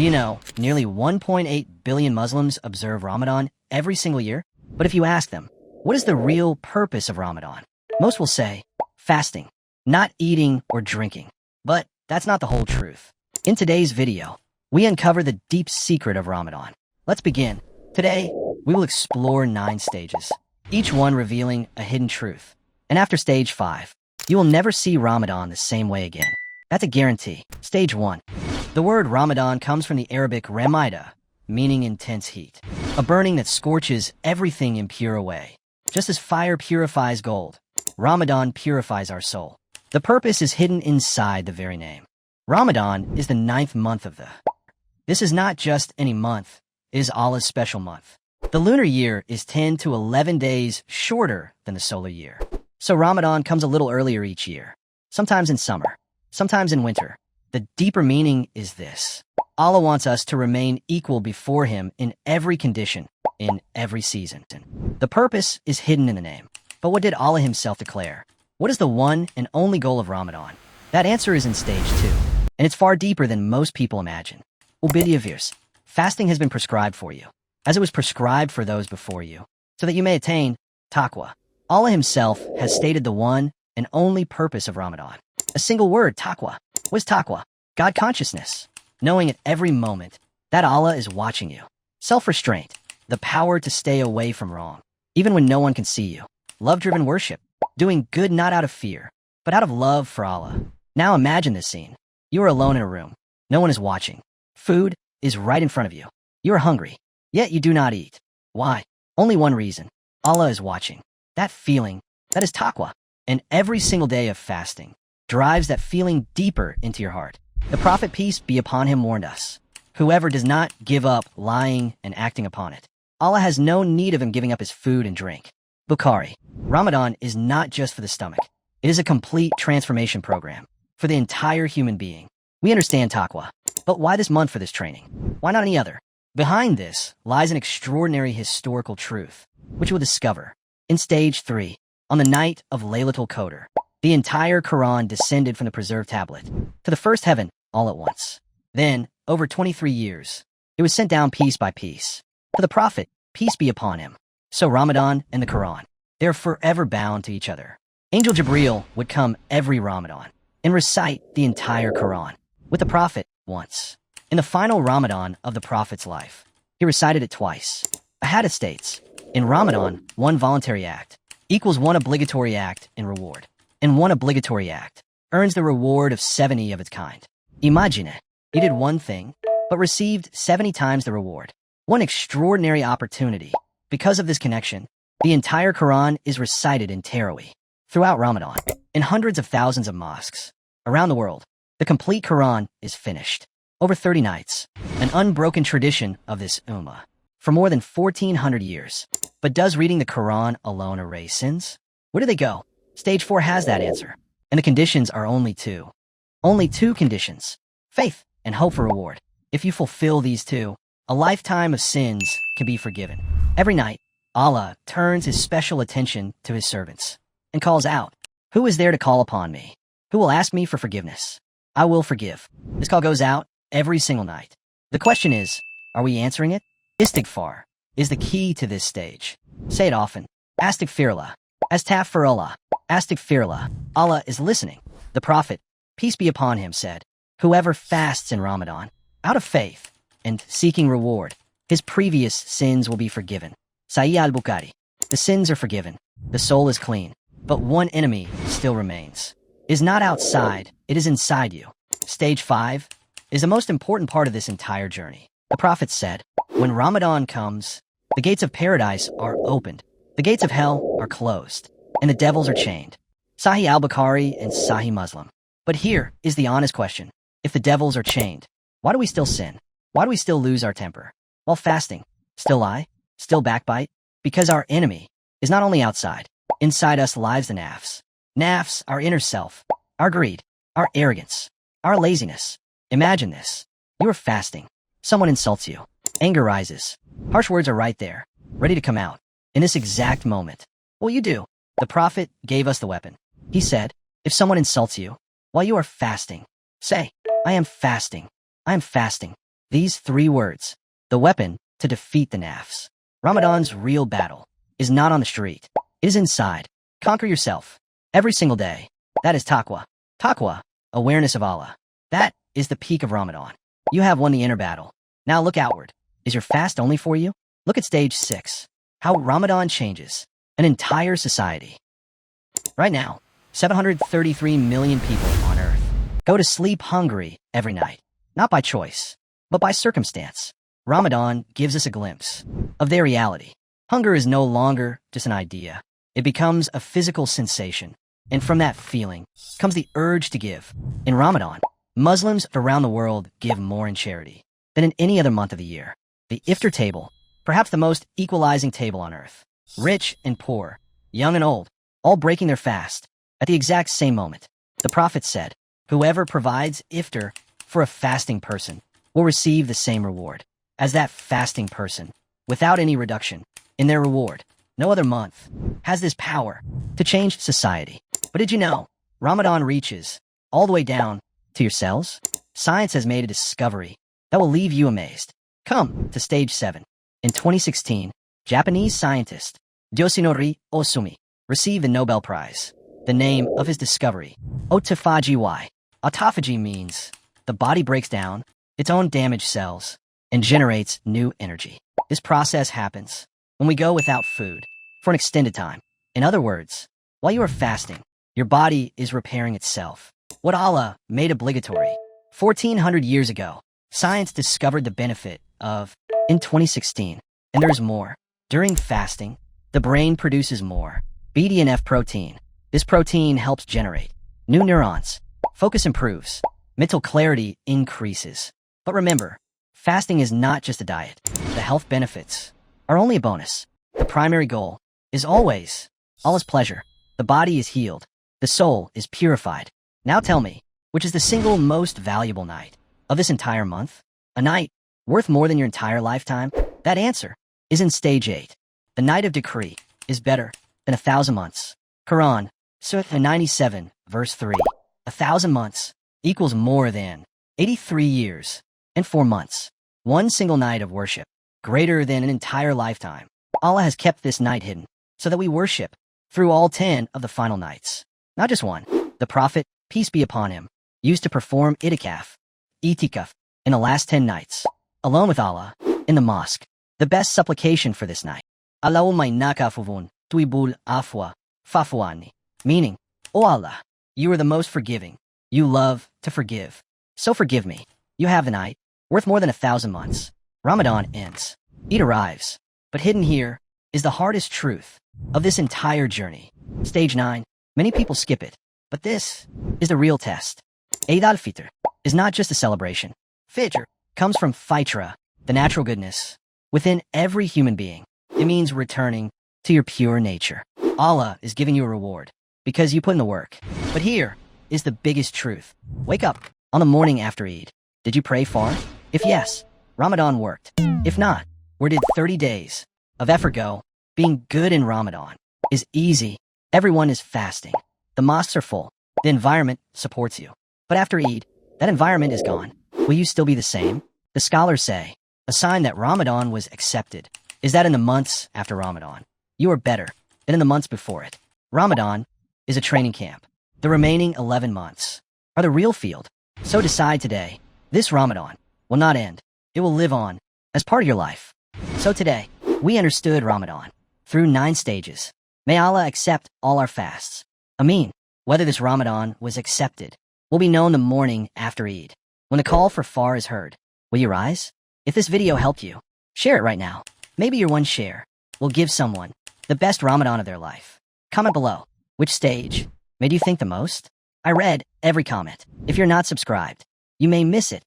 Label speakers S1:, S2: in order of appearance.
S1: you know, nearly 1.8 billion Muslims observe Ramadan every single year? But if you ask them, what is the real purpose of Ramadan? Most will say, fasting, not eating or drinking. But that's not the whole truth. In today's video, we uncover the deep secret of Ramadan. Let's begin. Today, we will explore 9 stages, each one revealing a hidden truth. And after stage 5, you will never see Ramadan the same way again. That's a guarantee. Stage 1. The word Ramadan comes from the Arabic ramida, meaning intense heat, a burning that scorches everything impure away. Just as fire purifies gold, Ramadan purifies our soul. The purpose is hidden inside the very name. Ramadan is the 9th month of the. This is not just any month, it is Allah's special month. The lunar year is 10 to 11 days shorter than the solar year. So Ramadan comes a little earlier each year, sometimes in summer, sometimes in winter. The deeper meaning is this. Allah wants us to remain equal before Him in every condition, in every season. The purpose is hidden in the name. But what did Allah Himself declare? What is the one and only goal of Ramadan? That answer is in stage 2, and it's far deeper than most people imagine. Obedience. Fasting has been prescribed for you, as it was prescribed for those before you, so that you may attain Taqwa. Allah Himself has stated the one and only purpose of Ramadan. A single word, Taqwa. What is Taqwa? God consciousness, knowing at every moment that Allah is watching you. Self-restraint, the power to stay away from wrong, even when no one can see you. Love-driven worship, doing good not out of fear, but out of love for Allah. Now imagine this scene. You are alone in a room. No one is watching. Food is right in front of you. You are hungry, yet you do not eat. Why? Only one reason. Allah is watching. That feeling, that is Taqwa. And every single day of fasting drives that feeling deeper into your heart. The Prophet, peace be upon him, warned us. Whoever does not give up lying and acting upon it, Allah has no need of him giving up his food and drink. Bukhari. Ramadan is not just for the stomach. It is a complete transformation program for the entire human being. We understand Taqwa, but why this month for this training? Why not any other? Behind this lies an extraordinary historical truth, which we'll discover. In stage 3, on the night of Laylatul Qadr, the entire Quran descended from the preserved tablet to the first heaven all at once. Then, over 23 years, it was sent down piece by piece to the Prophet, peace be upon him. So Ramadan and the Quran, they're forever bound to each other. Angel Jibreel would come every Ramadan and recite the entire Quran with the Prophet once. In the final Ramadan of the Prophet's life, he recited it twice. A hadith states, in Ramadan, one voluntary act equals one obligatory act in reward, and one obligatory act earns the reward of 70 of its kind. Imagine it. He did one thing, but received 70 times the reward. One extraordinary opportunity. Because of this connection, the entire Quran is recited in Taraweeh throughout Ramadan, in hundreds of thousands of mosques around the world. The complete Quran is finished. Over 30 nights, an unbroken tradition of this ummah for more than 1,400 years. But does reading the Quran alone erase sins? Where do they go? Stage 4 has that answer. And the conditions are only 2. Only 2 conditions. Faith and hope for reward. If you fulfill these 2, a lifetime of sins can be forgiven. Every night, Allah turns His special attention to His servants and calls out, who is there to call upon me? Who will ask me for forgiveness? I will forgive. This call goes out every single night. The question is, are we answering it? Istighfar is the key to this stage. Say it often. Astaghfirullah. Astaghfirullah. Astaghfirullah. Allah is listening. The Prophet, peace be upon him, said, whoever fasts in Ramadan, out of faith and seeking reward, his previous sins will be forgiven. Sahih al-Bukhari. The sins are forgiven. The soul is clean. But one enemy still remains. It is not outside, it is inside you. Stage 5 is the most important part of this entire journey. The Prophet said, when Ramadan comes, the gates of paradise are opened, the gates of hell are closed, and the devils are chained. Sahih al-Bukhari and Sahih Muslim. But here is the honest question. If the devils are chained, why do we still sin? Why do we still lose our temper? While fasting, still lie, still backbite? Because our enemy is not only outside. Inside us lies the Nafs. Nafs, our inner self, our greed, our arrogance, our laziness. Imagine this. You are fasting. Someone insults you. Anger rises. Harsh words are right there, ready to come out. In this exact moment, what will you do? The Prophet gave us the weapon. He said, if someone insults you while you are fasting, say, I am fasting. I am fasting. These 3 words, the weapon to defeat the Nafs. Ramadan's real battle is not on the street. It is inside. Conquer yourself. Every single day. That is Taqwa. Taqwa, awareness of Allah. That is the peak of Ramadan. You have won the inner battle. Now look outward. Is your fast only for you? Look at stage 6. How Ramadan changes an entire society. Right now, 733 million people on Earth go to sleep hungry every night. Not by choice, but by circumstance. Ramadan gives us a glimpse of their reality. Hunger is no longer just an idea. It becomes a physical sensation. And from that feeling comes the urge to give. In Ramadan, Muslims around the world give more in charity than in any other month of the year. The iftar table, perhaps the most equalizing table on earth. Rich and poor, young and old, all breaking their fast at the exact same moment. The Prophet said, whoever provides iftar for a fasting person will receive the same reward as that fasting person, without any reduction in their reward. No other month has this power to change society. But did you know Ramadan reaches all the way down to your cells? Science has made a discovery that will leave you amazed. Come to stage 7. In 2016, Japanese scientist Yoshinori Osumi received the Nobel Prize. The name of his discovery, autophagy. Autophagy means the body breaks down its own damaged cells and generates new energy. This process happens when we go without food for an extended time. In other words, while you are fasting, your body is repairing itself. What Allah made obligatory 1400 years ago, science discovered the benefit of in 2016. And there's more. During fasting, the brain produces more BDNF protein. This protein helps generate new neurons. Focus improves. Mental clarity increases. But remember, fasting is not just a diet. The health benefits are only a bonus. The primary goal is always Allah's pleasure. The body is healed. The soul is purified. Now tell me, which is the single most valuable night of this entire month? A night worth more than your entire lifetime? That answer is in stage 8. The night of decree is better than 1,000 months. Quran, Surah 97, verse 3. 1,000 months equals more than 83 years and 4 months. One single night of worship, greater than an entire lifetime. Allah has kept this night hidden so that we worship through all 10 of the final nights. Not just one. The Prophet, peace be upon him, used to perform itikaf, in the last 10 nights, alone with Allah, in the mosque. The best supplication for this night. Allahumma innaka afuwun tuhibbul afwa fa'fu anni. Meaning, O Allah, you are the most forgiving. You love to forgive. So forgive me. You have the night, worth more than 1,000 months. Ramadan ends. Eid arrives. But hidden here is the hardest truth of this entire journey. Stage 9. Many people skip it. But this is the real test. Eid al-Fitr is not just a celebration. Fitr comes from fitra, the natural goodness within every human being. It means returning to your pure nature. Allah is giving you a reward because you put in the work. But here is the biggest truth. Wake up on the morning after Eid. Did you pray far? If yes, Ramadan worked. If not, where did 30 days of effort go? Being good in Ramadan is easy. Everyone is fasting. The mosques are full. The environment supports you. But after Eid, that environment is gone. Will you still be the same? The scholars say, a sign that Ramadan was accepted is that in the months after Ramadan, you are better than in the months before it. Ramadan is a training camp. The remaining 11 months are the real field. So decide today, this Ramadan will not end. It will live on as part of your life. So today, we understood Ramadan through 9 stages. May Allah accept all our fasts. Ameen. Whether this Ramadan was accepted will be known the morning after Eid. When the call for far is heard, will you rise? If this video helped you, share it right now. Maybe your one share will give someone the best Ramadan of their life. Comment below. Which stage made you think the most? I read every comment. If you're not subscribed, you may miss it